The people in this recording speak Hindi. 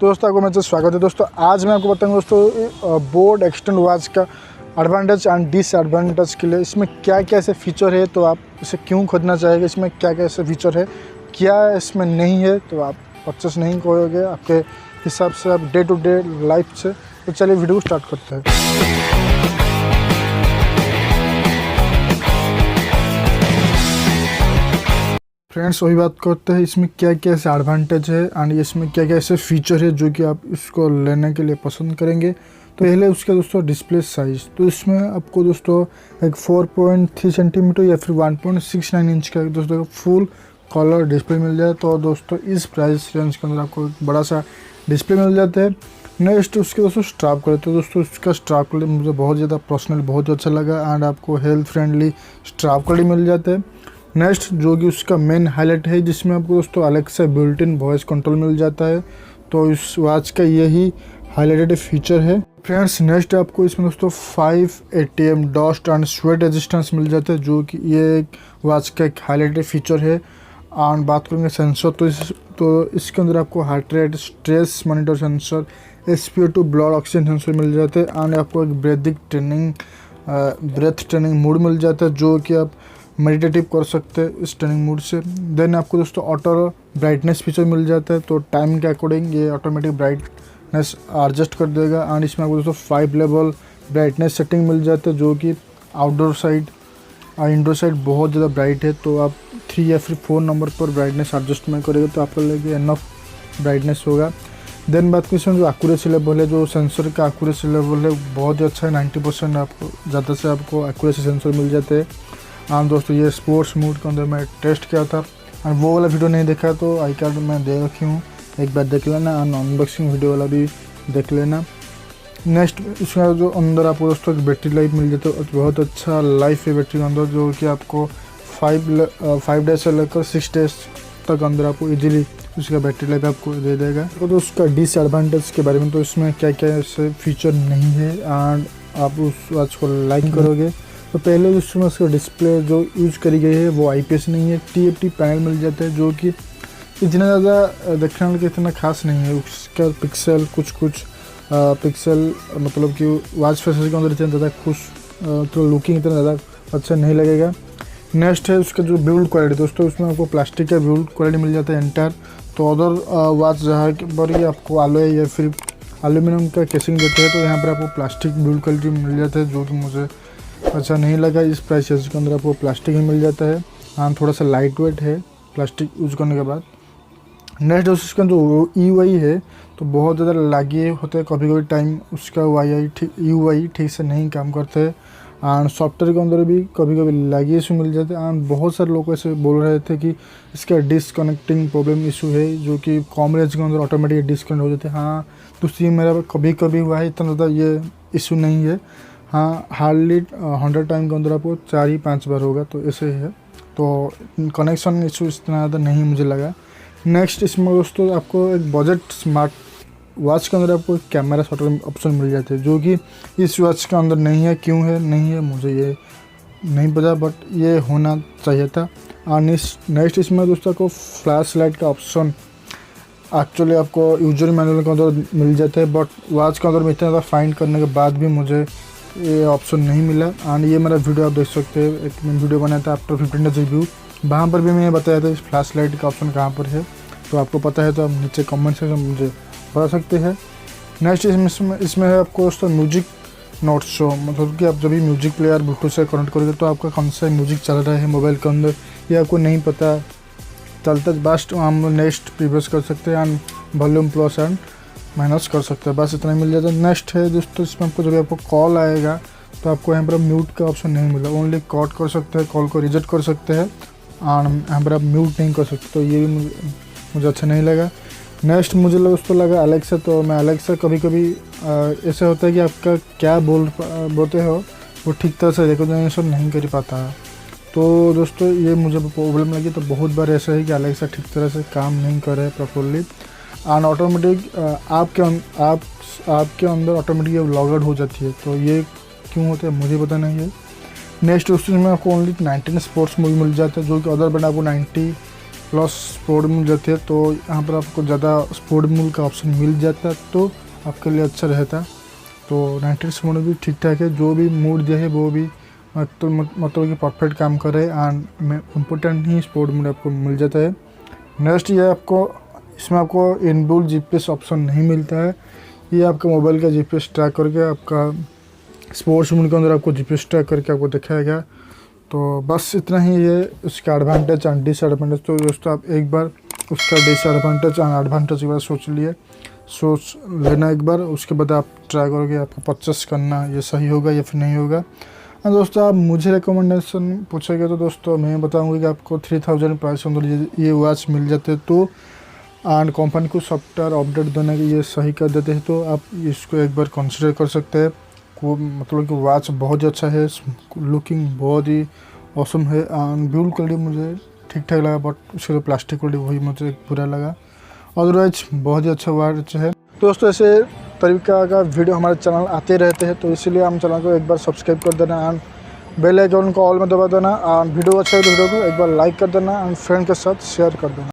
दोस्तों आपको मेरे से स्वागत है। दोस्तों आज मैं आपको बताऊंगा दोस्तों बोट एक्सटेंड वॉच का एडवांटेज एंड डिसएडवांटेज के लिए इसमें क्या क्या ऐसे फीचर है, तो आप इसे क्यों खरीदना चाहेंगे, इसमें क्या क्या ऐसे फीचर है, क्या इसमें नहीं है तो आप परचेस नहीं करोगे आपके हिसाब से, आप डे टू डे लाइफ से। तो चलिए वीडियो स्टार्ट करते हैं। फ्रेंड्स वही बात करते हैं इसमें क्या क्या ऐसे एडवांटेज है एंड इसमें क्या क्या ऐसे फीचर है जो कि आप इसको लेने के लिए पसंद करेंगे। तो पहले उसका दोस्तों डिस्प्ले साइज़, तो इसमें आपको दोस्तों एक 4.3 सेंटीमीटर या फिर 1.69 इंच का दोस्तों फुल कलर डिस्प्ले मिल जाए। तो दोस्तों इस प्राइस रेंज के अंदर आपको एक बड़ा सा डिस्प्ले मिल जाता है। नेक्स्ट उसके दोस्तों स्ट्रैप करते हैं। दोस्तों उसका स्ट्रैप क्वालिटी मुझे बहुत ज़्यादा पर्सनल बहुत अच्छा लगा एंड आपको हेल्थ फ्रेंडली स्ट्रैप क्वालिटी मिल जाता है। नेक्स्ट जो कि उसका मेन हाईलाइट है जिसमें आपको दोस्तों Alexa built in voice control मिल जाता है। तो इस वॉच का यही हाईलाइटेड फीचर है। फ्रेंड्स नेक्स्ट आपको इसमें दोस्तों 5 ATM dust and sweat resistance मिल जाता है, जो कि ये एक वॉच का एक हाईलाइटेड फीचर है। एंड बात करेंगे सेंसर, तो इसके अंदर आपको heart rate, stress monitor sensor, SpO2 blood oxygen sensor मिल जाते हैं एंड आपको एक ब्रेथ ट्रेनिंग मोड मिल जाता है, जो कि आप मेडिटेटिव कर सकते हैं इस ट्रेनिंग मोड से। देन आपको दोस्तों ऑटो ब्राइटनेस फीचर मिल जाता है, तो टाइम के अकॉर्डिंग ये ऑटोमेटिक ब्राइटनेस एडजस्ट कर देगा। एंड इसमें आपको दोस्तों 5 लेवल ब्राइटनेस सेटिंग मिल जाता है, जो कि आउटडोर साइड और इंडोर साइड बहुत ज़्यादा ब्राइट है, तो आप 3 या फिर 4 नंबर पर ब्राइटनेस एडजस्टमेंट करेंगे तो आपको लगे इनफ ब्राइटनेस होगा। देन बात करें इसमें जो एक्यूरेसी लेवल है, जो सेंसर का एक्यूरेसी लेवल है बहुत ही अच्छा है। 90% आपको ज़्यादा से आपको एक्यूरेसी सेंसर मिल जाते हैं। हाँ दोस्तों ये स्पोर्ट्स मोड के अंदर मैं टेस्ट किया था और वो वाला वीडियो नहीं देखा तो आई कार्ड मैं दे रखी हूँ, एक बार देख लेना और अनबॉक्सिंग वीडियो वाला भी देख लेना। नेक्स्ट इसका जो अंदर आपको दोस्तों एक बैटरी लाइफ मिल जाता है, बहुत अच्छा लाइफ है बैटरी के अंदर, जो कि आपको 5 डेज से लेकर 6 डेज तक अंदर आपको इजीली उसका बैटरी लाइफ आपको दे देगा। तो उसका डिसएडवांटेज के बारे में, तो इसमें क्या क्या ऐसे फीचर नहीं है एंड आप उस वॉच को लाइक करोगे। तो पहले उसमें उसका डिस्प्ले जो यूज करी गई है वो IPS नहीं है, TFT पैनल मिल जाता है, जो कि इतना ज़्यादा देखने वाले इतना खास नहीं है। उसका पिक्सल कुछ पिक्सल मतलब कि वॉच फेसेस के अंदर इतना ज़्यादा तो लुकिंग इतना ज़्यादा अच्छा नहीं लगेगा। नेक्स्ट है उसका जो बिल्ड क्वालिटी, दोस्तों उसमें आपको प्लास्टिक का बिल्ड क्वालिटी मिल जाता है एंटायर। तो अदर वॉच जहाँ पर ही आपको अलॉय या फिर एल्यूमिनियम का केसिंग देते हैं, तो यहाँ पर आपको प्लास्टिक बिल्ड क्वालिटी मिल जाता है, जो कि मुझे अच्छा नहीं लगा। इस प्राइस रेंज के अंदर आपको प्लास्टिक ही मिल जाता है। हाँ थोड़ा सा लाइट वेट है प्लास्टिक यूज करने के बाद। नेक्स्ट उसका जो UI है तो बहुत ज़्यादा लागी होते हैं, कभी कभी टाइम उसका UI ठीक से नहीं काम करते हैं एंड सॉफ्टवेयर के अंदर भी कभी कभी लागी इशू मिल जाते हैं। एंड बहुत सारे लोग ऐसे बोल रहे थे कि इसका डिसकनेक्टिंग प्रॉब्लम इशू है, जो कि कम रेंज के अंदर ऑटोमेटिक डिसकनेक्ट हो जाते हैं। हाँ तो ये मेरा कभी कभी हुआ है, इतना ज़्यादा ये इशू नहीं है। हाँ हार्डली 100 टाइम के अंदर आपको 4 ही 5 बार होगा, तो ऐसे है, तो कनेक्शन इशू इतना ज़्यादा नहीं मुझे लगा। नेक्स्ट इसमें दोस्तों आपको एक बजट स्मार्ट वॉच के अंदर आपको कैमरा शॉटर ऑप्शन मिल जाते हैं, जो कि इस वॉच के अंदर नहीं है। क्यों है नहीं है मुझे ये नहीं पता, बट ये होना चाहिए था। और नेक्स्ट इसमें दोस्तों आपको फ्लैश लाइट का ऑप्शन एक्चुअली आपको यूजर मैनुअल के अंदर मिल जाता है, बट वॉच के अंदर में इतना ज़्यादा फाइंड करने के बाद भी मुझे ये ऑप्शन नहीं मिला। एंड ये मेरा वीडियो आप देख सकते हैं, एक मैं वीडियो बनाया था आफ्टर 15 डेज रिव्यू, वहाँ पर भी मैंने बताया था इस फ्लैश लाइट का ऑप्शन कहाँ पर है। तो आपको पता है तो आप नीचे कमेंट सेक्शन में मुझे बता सकते हैं। नेक्स्ट इसमें है आपको दोस्तों म्यूजिक नोट शो, मतलब कि आप जब भी म्यूजिक प्लेयर ब्लूटूथ से कनेक्ट करोगे तो आपका कौन सा म्यूजिक चल रहा है मोबाइल के अंदर ये आपको नहीं पता चलता, बस हम नेक्स्ट प्रीवियस कर सकते हैं and volume plus and minus कर सकते हैं, बस इतना मिल जाता है। नेक्स्ट है दोस्तों इसमें आपको जब आपको कॉल आएगा तो आपको यहाँ पर म्यूट का ऑप्शन नहीं मिला, ओनली कॉल कर सकते हैं, कॉल को रिजेक्ट कर सकते हैं और यहाँ पर आप म्यूट नहीं कर सकते, तो ये भी मुझे अच्छा नहीं लगा। नेक्स्ट मुझे दोस्तों लगा अलेक्सा, तो मैं अलेक्सा कभी कभी ऐसा होता है कि आपका क्या बोलते हो वो ठीक तरह से रिकॉग्निशन नहीं कर पाता है, तो दोस्तों ये मुझे प्रॉब्लम लगी। तो बहुत बार ऐसा है कि अलेक्सा ठीक तरह से काम नहीं कर रहा है प्रॉपरली एंड ऑटोमेटिक आपके अंदर ऑटोमेटिक लॉग आउट हो जाती है, तो ये क्यों होता है मुझे पता नहीं है। नेक्स्ट उसमें आपको ओनली 19 स्पोर्ट्स मोड मिल जाता है, जो कि अदर ब्रांड आपको 90 प्लस स्पोर्ट मूड रहती है, तो यहाँ पर आपको ज़्यादा स्पोर्ट मूड का ऑप्शन मिल जाता है, तो आपके लिए अच्छा रहता है। तो 96 मोड भी ठीक ठाक है, जो भी मूड जो है वो भी मतलब कि परफेक्ट काम कर रहे हैं। And important he sport mood आपको मिल जाता है। नेक्स्ट ये आपको इसमें आपको इनबिल्ट जीपीएस ऑप्शन नहीं मिलता है। ये आपका मोबाइल का जीपीएस ट्रैक करके आपका स्पोर्ट्स मोड के अंदर आपको जीपीएस ट्रैक करके आपको दिखाएगा। तो बस इतना ही है उसका एडवांटेज एंड डिसएडवांटेज। तो दोस्तों आप एक बार उसका डिसएडवांटेज एंड एडवांटेज एक बार सोच लेना एक बार, उसके बाद आप ट्राई करोगे आपको परचेस करना ये सही होगा या फिर नहीं होगा। हाँ दोस्तों, आप मुझे रिकमेंडेशन पूछेंगे तो दोस्तों मैं बताऊंगा कि आपको 3000 प्राइस अंदर ये वॉच मिल जाते तो, एंड कंपनी को सॉफ्टवेयर अपडेट देने के ये सही कर देते हैं, तो आप इसको एक बार कंसिडर कर सकते हैं। मतलब कि वॉच बहुत ही अच्छा है, लुकिंग बहुत ही ऑसम है एंड बिल्ड क्वालिटी मुझे ठीक ठाक लगा, बट उसका जो प्लास्टिक क्वालिटी वही मुझे बुरा लगा। अदरवाइज बहुत ही अच्छा वॉच है। दोस्तों ऐसे तरीका का वीडियो हमारे चैनल आते रहते हैं, तो इसीलिए हम चैनल को एक बार सब्सक्राइब कर देना एंड बेल आइकन को ऑल में दबा देना। एंड वीडियो अच्छा है तो वीडियो को एक बार लाइक कर देना एंड फ्रेंड के साथ शेयर कर देना।